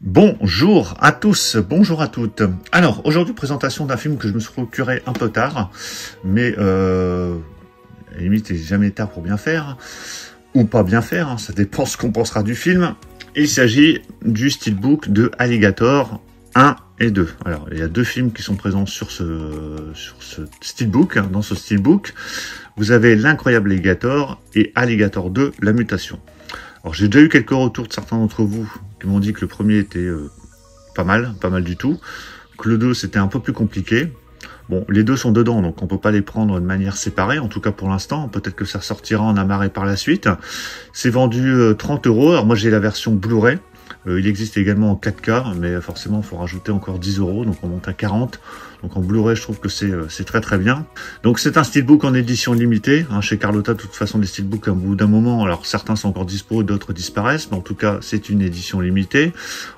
Bonjour à tous, bonjour à toutes. Alors, aujourd'hui, présentation d'un film que je me suis procuré un peu tard, mais à la limite, il n'est jamais tard pour bien faire, ou pas bien faire, hein, ça dépend ce qu'on pensera du film. Il s'agit du Steelbook de Alligator 1 et 2. Alors, il y a deux films qui sont présents sur ce Steelbook, hein, dans ce Steelbook. Vous avez L'incroyable Alligator et Alligator 2, La mutation. Alors, j'ai déjà eu quelques retours de certains d'entre vous qui m'ont dit que le premier était pas mal du tout, que le 2 c'était un peu plus compliqué. Bon, les deux sont dedans, donc on peut pas les prendre de manière séparée, en tout cas pour l'instant. Peut-être que ça sortira en amarré par la suite. C'est vendu 30 €. Alors moi j'ai la version Blu-ray. Il existe également en 4K, mais forcément il faut rajouter encore 10 €, donc on monte à 40. Donc en Blu-ray, je trouve que c'est très très bien. Donc c'est un steelbook en édition limitée. Hein, chez Carlotta, de toute façon, les steelbooks, à bout d'un moment, alors certains sont encore dispo, d'autres disparaissent, mais en tout cas, c'est une édition limitée.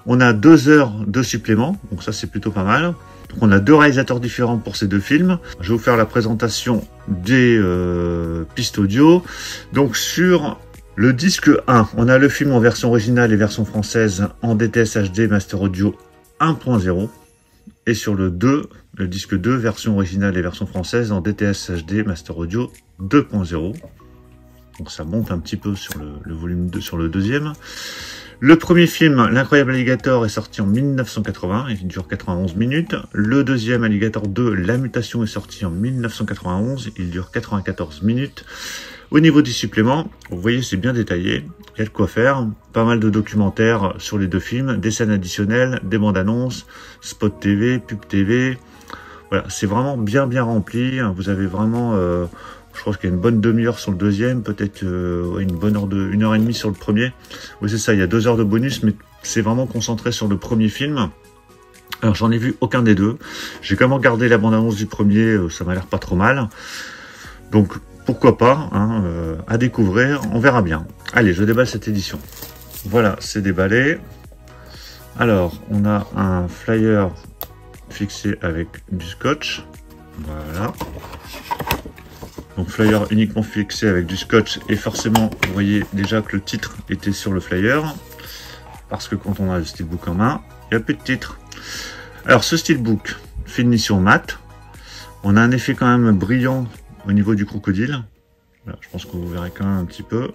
On a 2 heures de supplément, donc ça c'est plutôt pas mal. Donc on a deux réalisateurs différents pour ces deux films. Je vais vous faire la présentation des pistes audio. Donc sur le disque 1, on a le film en version originale et version française en DTS HD Master Audio 1.0. Et sur le 2, le disque 2, version originale et version française en DTS HD Master Audio 2.0. Donc ça monte un petit peu sur le volume 2, sur le deuxième. Le premier film, L'incroyable Alligator, est sorti en 1980, il dure 91 minutes. Le deuxième, Alligator 2, La mutation, est sorti en 1991, il dure 94 minutes. Au niveau du supplément, vous voyez, c'est bien détaillé, il y a de quoi faire. Pas mal de documentaires sur les deux films, des scènes additionnelles, des bandes annonces, spot TV, pub TV. Voilà, c'est vraiment bien rempli. Vous avez vraiment, je crois qu'il y a une bonne demi-heure sur le deuxième, peut-être une bonne heure une heure et demie sur le premier. Oui, c'est ça, il y a 2 heures de bonus, mais c'est vraiment concentré sur le premier film. Alors, j'en ai vu aucun des deux. J'ai quand même regardé la bande-annonce du premier, ça m'a l'air pas trop mal. Donc, pourquoi pas, hein, à découvrir, on verra bien. Allez, je déballe cette édition. Voilà, c'est déballé. Alors, on a un flyer fixé avec du scotch. Voilà. Donc, flyer uniquement fixé avec du scotch. Et forcément, vous voyez déjà que le titre était sur le flyer. Parce que quand on a le steelbook en main, il n'y a plus de titre. Alors, ce steelbook, finition mat. On a un effet quand même brillant au niveau du crocodile. Voilà, je pense que vous verrez quand même un petit peu.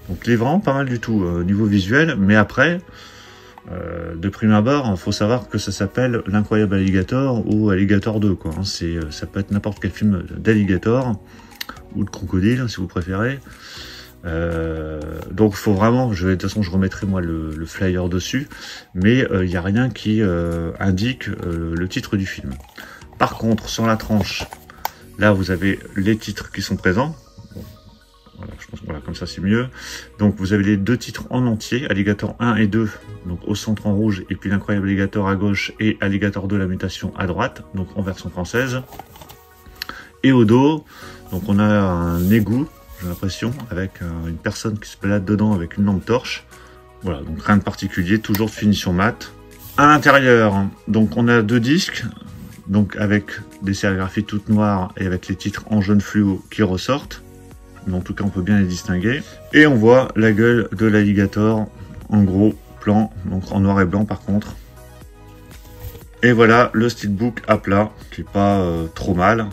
Donc, il est vraiment pas mal du tout au niveau visuel. Mais après, de prime abord, il faut savoir que ça s'appelle L'incroyable Alligator ou Alligator 2, quoi. Hein, ça peut être n'importe quel film d'alligator ou de crocodile, si vous préférez. Donc, il faut vraiment, de toute façon, je remettrai moi le flyer dessus, mais il n'y a rien qui indique le titre du film. Par contre, sur la tranche, là, vous avez les titres qui sont présents. Bon, voilà, je pense que voilà, comme ça, c'est mieux. Donc, vous avez les deux titres en entier, Alligator 1 et 2, donc au centre en rouge, et puis L'Incroyable Alligator à gauche, et Alligator 2, La mutation à droite, donc en version française. Et au dos, donc on a un égout, j'ai l'impression, avec une personne qui se balade dedans avec une lampe torche. Voilà, donc rien de particulier, toujours de finition mat. À l'intérieur, donc on a deux disques, donc avec des sérigraphies toutes noires et avec les titres en jaune fluo qui ressortent. Mais en tout cas, on peut bien les distinguer. Et on voit la gueule de l'alligator en gros plan, donc en noir et blanc par contre. Et voilà le steelbook à plat, qui est pas trop mal,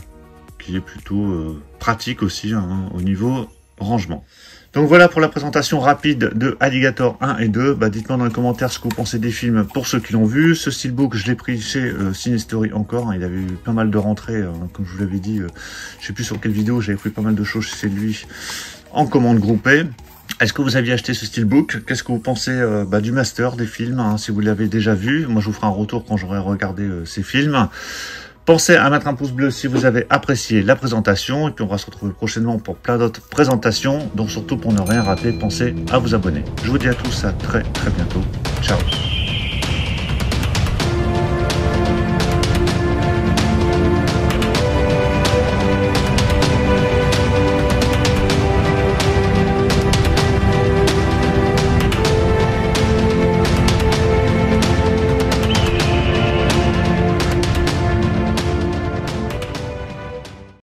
qui est plutôt pratique aussi hein, au niveau rangement. Donc voilà pour la présentation rapide de Alligator 1 et 2. Bah, dites-moi dans les commentaires ce que vous pensez des films pour ceux qui l'ont vu. Ce steelbook, je l'ai pris chez Cinestory encore. Hein, il avait eu pas mal de rentrées, comme je vous l'avais dit. Je sais plus sur quelle vidéo, j'avais pris pas mal de choses chez lui en commande groupée. Est-ce que vous aviez acheté ce steelbook? Qu'est-ce que vous pensez du master des films, hein, si vous l'avez déjà vu? Moi, je vous ferai un retour quand j'aurai regardé ces films. Pensez à mettre un pouce bleu si vous avez apprécié la présentation. Et puis on va se retrouver prochainement pour plein d'autres présentations. Donc surtout pour ne rien rater, pensez à vous abonner. Je vous dis à tous à très bientôt. Ciao.